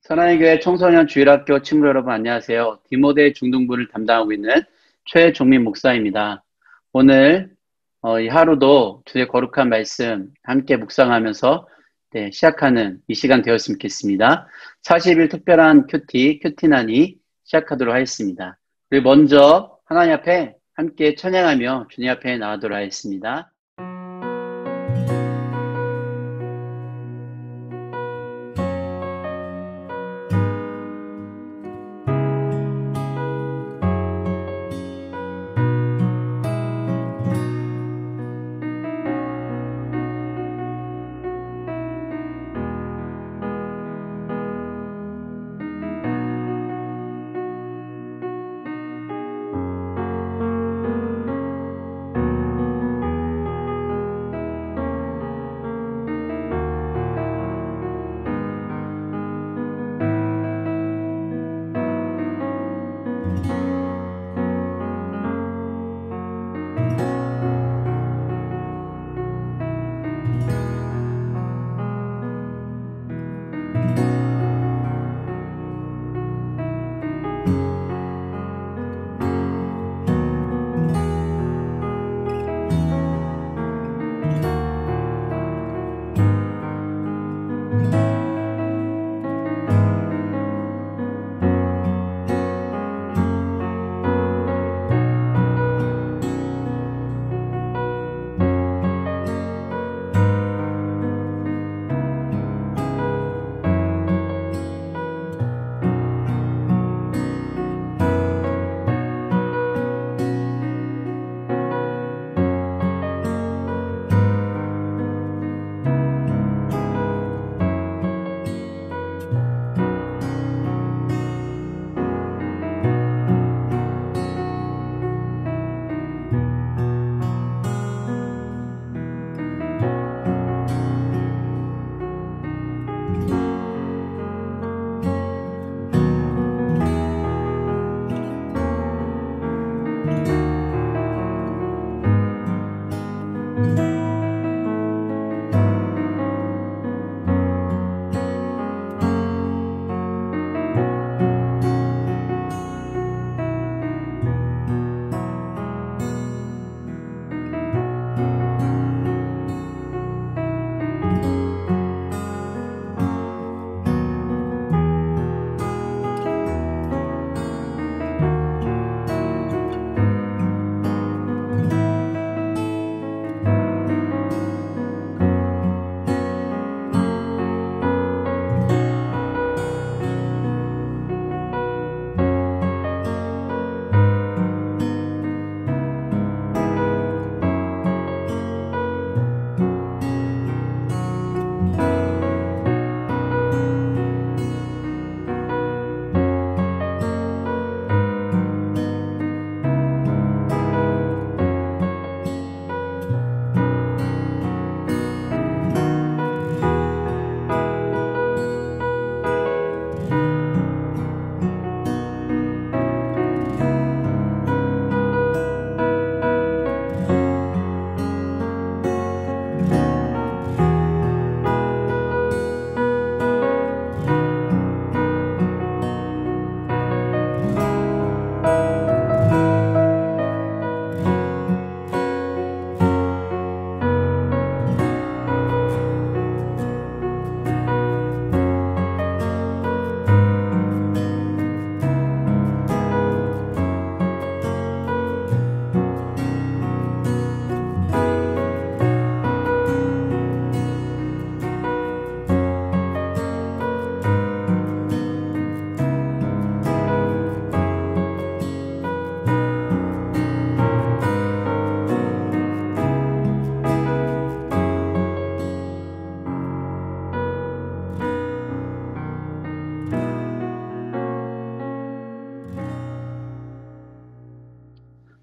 사랑의 교회 청소년 주일학교 친구 여러분 안녕하세요. 디모데 중등부를 담당하고 있는 최종민 목사입니다. 오늘 이 하루도 주의 거룩한 말씀 함께 묵상하면서 시작하는 이 시간 되었으면 좋겠습니다. 40일 특별한 큐티난이 시작하도록 하겠습니다. 우리 먼저 하나님 앞에 함께 찬양하며 주님 앞에 나가도록 하겠습니다.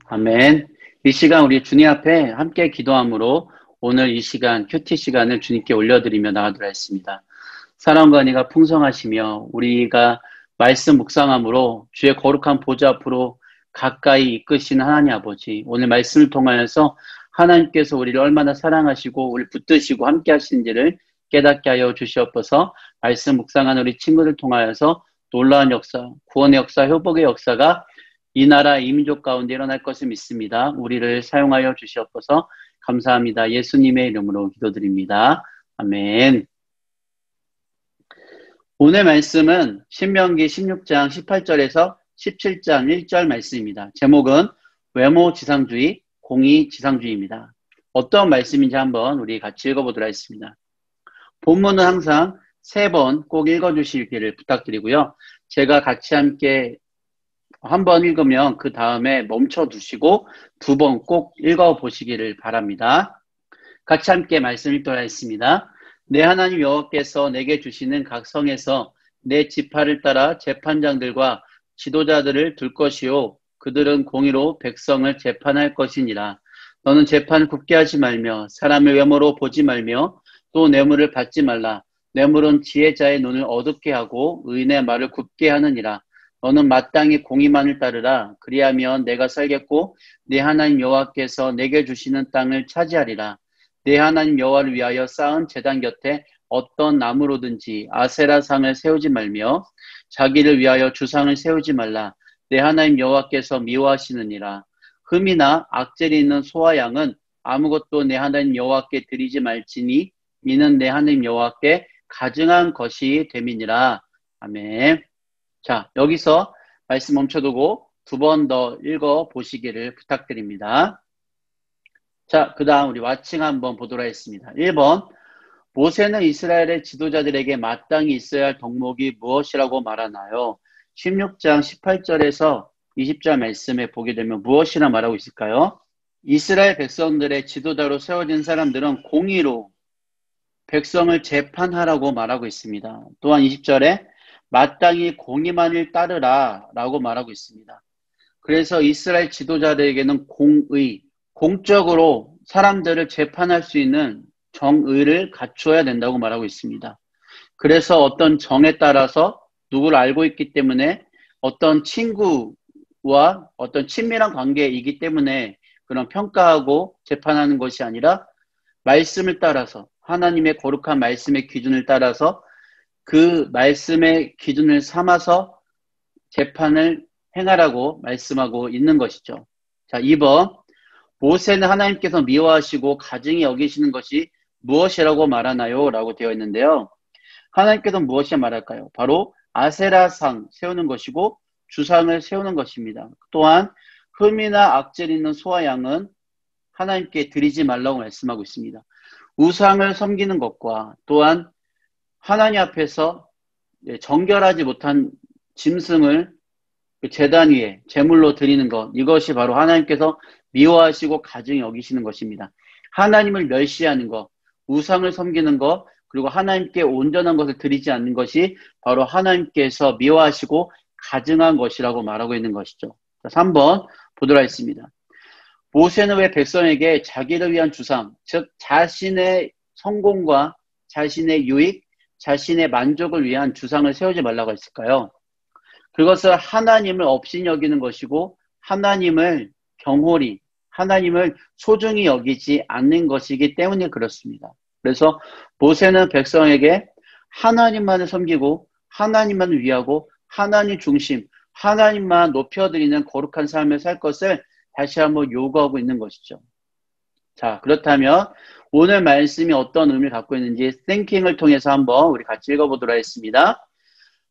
아멘. 이 시간 우리 주님 앞에 함께 기도함으로 오늘 이 시간 큐티 시간을 주님께 올려드리며 나가도록 하겠습니다. 사랑과 은혜가 풍성하시며 우리가 말씀 묵상함으로 주의 거룩한 보좌 앞으로 가까이 이끄시는 하나님 아버지, 오늘 말씀을 통하여서 하나님께서 우리를 얼마나 사랑하시고 우리를 붙드시고 함께 하시는지를 깨닫게 하여 주시옵소서. 말씀 묵상하는 우리 친구들 통하여서 놀라운 역사, 구원의 역사, 회복의 역사가 이 나라 이 민족 가운데 일어날 것을 믿습니다. 우리를 사용하여 주시옵소서. 감사합니다. 예수님의 이름으로 기도드립니다. 아멘. 오늘 말씀은 신명기 16장 18절에서 17장 1절 말씀입니다. 제목은 외모지상주의, 공의지상주의입니다. 어떤 말씀인지 한번 우리 같이 읽어보도록 하겠습니다. 본문은 항상 3번 꼭 읽어주시기를 부탁드리고요. 제가 같이 함께 한번 읽으면 그 다음에 멈춰두시고 2번 꼭 읽어보시기를 바랍니다. 같이 함께 말씀 읽도록 하겠습니다. 내 하나님 여호와께서 내게 주시는 각 성에서 내 지파를 따라 재판장들과 지도자들을 둘 것이요 그들은 공의로 백성을 재판할 것이니라. 너는 재판을 굽게 하지 말며 사람의 외모로 보지 말며 또 뇌물을 받지 말라. 뇌물은 지혜자의 눈을 어둡게 하고 의인의 말을 굽게 하느니라. 너는 마땅히 공의만을 따르라. 그리하면 내가 살겠고 내 하나님 여호와께서 내게 주시는 땅을 차지하리라. 내 하나님 여호와를 위하여 쌓은 제단 곁에 어떤 나무로든지 아세라상을 세우지 말며 자기를 위하여 주상을 세우지 말라. 내 하나님 여호와께서 미워하시느니라. 흠이나 악질이 있는 소와 양은 아무것도 내 하나님 여호와께 드리지 말지니 이는 내 하나님 여호와께 가증한 것이 됨이니라. 아멘. 자, 여기서 말씀 멈춰두고 2번 더 읽어보시기를 부탁드립니다. 자, 그 다음 우리 왓칭 한번 보도록 하겠습니다. 1번, 모세는 이스라엘의 지도자들에게 마땅히 있어야 할 덕목이 무엇이라고 말하나요? 16장 18절에서 20절 말씀에 보게 되면 무엇이라 말하고 있을까요? 이스라엘 백성들의 지도자로 세워진 사람들은 공의로 백성을 재판하라고 말하고 있습니다. 또한 20절에 마땅히 공의만을 따르라 라고 말하고 있습니다. 그래서 이스라엘 지도자들에게는 공의, 공적으로 사람들을 재판할 수 있는 정의를 갖추어야 된다고 말하고 있습니다. 그래서 어떤 정에 따라서 누구를 알고 있기 때문에 어떤 친구와 어떤 친밀한 관계이기 때문에 그런 평가하고 재판하는 것이 아니라 말씀을 따라서 하나님의 거룩한 말씀의 기준을 따라서 그 말씀의 기준을 삼아서 재판을 행하라고 말씀하고 있는 것이죠. 자, 2번. 모세는 하나님께서 미워하시고 가증히 여기시는 것이 무엇이라고 말하나요? 라고 되어 있는데요. 하나님께서 무엇이 말할까요? 바로 아세라상 세우는 것이고 주상을 세우는 것입니다. 또한 흠이나 악질 있는 소와 양은 하나님께 드리지 말라고 말씀하고 있습니다. 우상을 섬기는 것과 또한 하나님 앞에서 정결하지 못한 짐승을 제단 위에 제물로 드리는 것, 이것이 바로 하나님께서 미워하시고 가증히 여기시는 것입니다. 하나님을 멸시하는 것, 우상을 섬기는 것, 그리고 하나님께 온전한 것을 드리지 않는 것이 바로 하나님께서 미워하시고 가증한 것이라고 말하고 있는 것이죠. 3번 보도록 하겠습니다. 모세는 왜 백성에게 자기를 위한 주상, 즉 자신의 성공과 자신의 유익, 자신의 만족을 위한 주상을 세우지 말라고 했을까요? 그것을 하나님을 업신여기는 것이고 하나님을 경홀히, 하나님을 소중히 여기지 않는 것이기 때문에 그렇습니다. 그래서 모세는 백성에게 하나님만을 섬기고 하나님만을 위하고 하나님 중심, 하나님만 높여드리는 거룩한 삶을 살 것을 다시 한번 요구하고 있는 것이죠. 자, 그렇다면 오늘 말씀이 어떤 의미를 갖고 있는지 띵킹을 통해서 한번 우리 같이 읽어보도록 하겠습니다.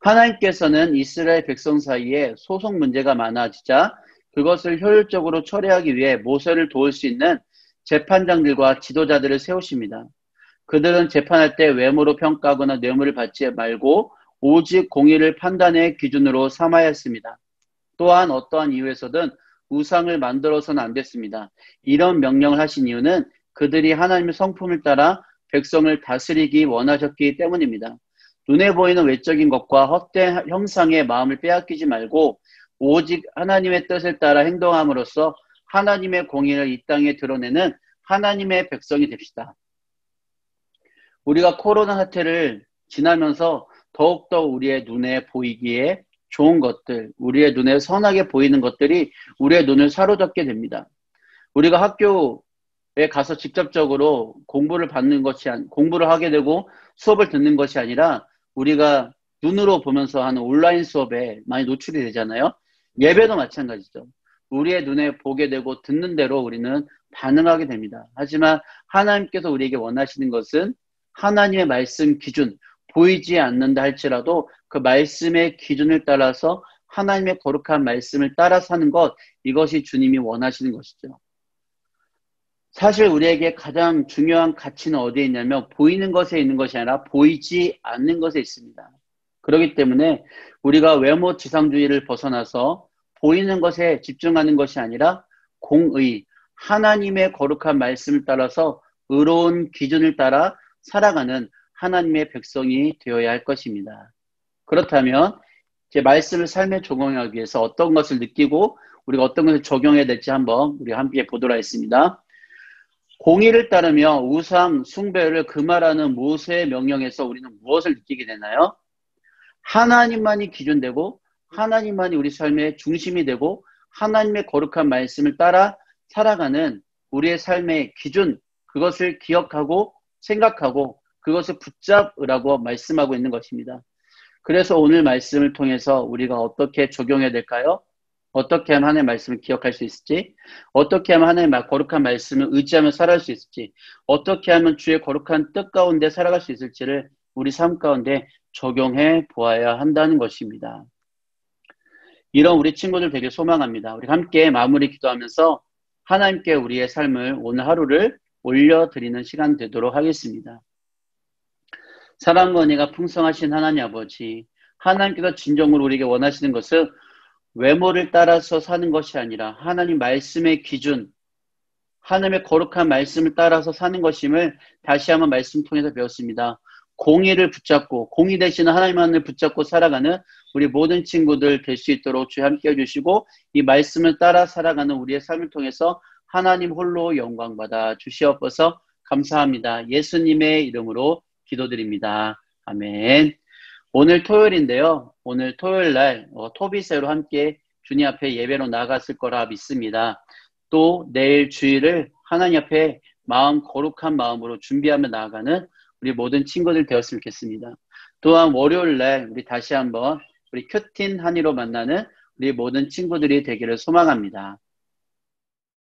하나님께서는 이스라엘 백성 사이에 소송 문제가 많아지자 그것을 효율적으로 처리하기 위해 모세를 도울 수 있는 재판장들과 지도자들을 세우십니다. 그들은 재판할 때 외모로 평가하거나 뇌물을 받지 말고 오직 공의를 판단의 기준으로 삼아야 했습니다. 또한 어떠한 이유에서든 우상을 만들어서는 안 됐습니다. 이런 명령을 하신 이유는 그들이 하나님의 성품을 따라 백성을 다스리기 원하셨기 때문입니다. 눈에 보이는 외적인 것과 헛된 형상의 마음을 빼앗기지 말고 오직 하나님의 뜻을 따라 행동함으로써 하나님의 공의를 이 땅에 드러내는 하나님의 백성이 됩시다. 우리가 코로나 사태를 지나면서 더욱더 우리의 눈에 보이기에 좋은 것들, 우리의 눈에 선하게 보이는 것들이 우리의 눈을 사로잡게 됩니다. 우리가 학교 가서 직접적으로 공부를 하게 되고 수업을 듣는 것이 아니라 우리가 눈으로 보면서 하는 온라인 수업에 많이 노출이 되잖아요. 예배도 마찬가지죠. 우리의 눈에 보게 되고 듣는 대로 우리는 반응하게 됩니다. 하지만 하나님께서 우리에게 원하시는 것은 하나님의 말씀 기준, 보이지 않는다 할지라도 그 말씀의 기준을 따라서 하나님의 거룩한 말씀을 따라 사는 것, 이것이 주님이 원하시는 것이죠. 사실 우리에게 가장 중요한 가치는 어디에 있냐면 보이는 것에 있는 것이 아니라 보이지 않는 것에 있습니다. 그렇기 때문에 우리가 외모 지상주의를 벗어나서 보이는 것에 집중하는 것이 아니라 공의, 하나님의 거룩한 말씀을 따라서 의로운 기준을 따라 살아가는 하나님의 백성이 되어야 할 것입니다. 그렇다면 제 말씀을 삶에 적용하기 위해서 어떤 것을 느끼고 우리가 어떤 것을 적용해야 될지 한번 우리 함께 보도록 하겠습니다. 공의를 따르며 우상 숭배를 금하라는 모세의 명령에서 우리는 무엇을 느끼게 되나요? 하나님만이 기준되고 하나님만이 우리 삶의 중심이 되고 하나님의 거룩한 말씀을 따라 살아가는 우리의 삶의 기준, 그것을 기억하고 생각하고 그것을 붙잡으라고 말씀하고 있는 것입니다. 그래서 오늘 말씀을 통해서 우리가 어떻게 적용해야 될까요? 어떻게 하면 하나님의 말씀을 기억할 수 있을지, 어떻게 하면 하나님의 거룩한 말씀을 의지하며 살아갈 수 있을지, 어떻게 하면 주의 거룩한 뜻 가운데 살아갈 수 있을지를 우리 삶 가운데 적용해 보아야 한다는 것입니다. 이런 우리 친구들 되게 소망합니다. 우리 함께 마무리 기도하면서 하나님께 우리의 삶을 오늘 하루를 올려드리는 시간 되도록 하겠습니다. 사랑과 은혜가 풍성하신 하나님 아버지, 하나님께서 진정으로 우리에게 원하시는 것은 외모를 따라서 사는 것이 아니라 하나님 말씀의 기준, 하나님의 거룩한 말씀을 따라서 사는 것임을 다시 한번 말씀 통해서 배웠습니다. 공의를 붙잡고 공의 되시는 하나님만을 붙잡고 살아가는 우리 모든 친구들 될 수 있도록 주여 함께 해주시고 이 말씀을 따라 살아가는 우리의 삶을 통해서 하나님 홀로 영광받아 주시옵소서. 감사합니다. 예수님의 이름으로 기도드립니다. 아멘. 오늘 토요일인데요. 오늘 토요일 날 토비세로 함께 주님 앞에 예배로 나갔을 거라 믿습니다. 또 내일 주일을 하나님 앞에 거룩한 마음으로 준비하며 나아가는 우리 모든 친구들 되었으면 좋겠습니다. 또한 월요일 날 우리 다시 한번 우리 큐틴 한의로 만나는 우리 모든 친구들이 되기를 소망합니다.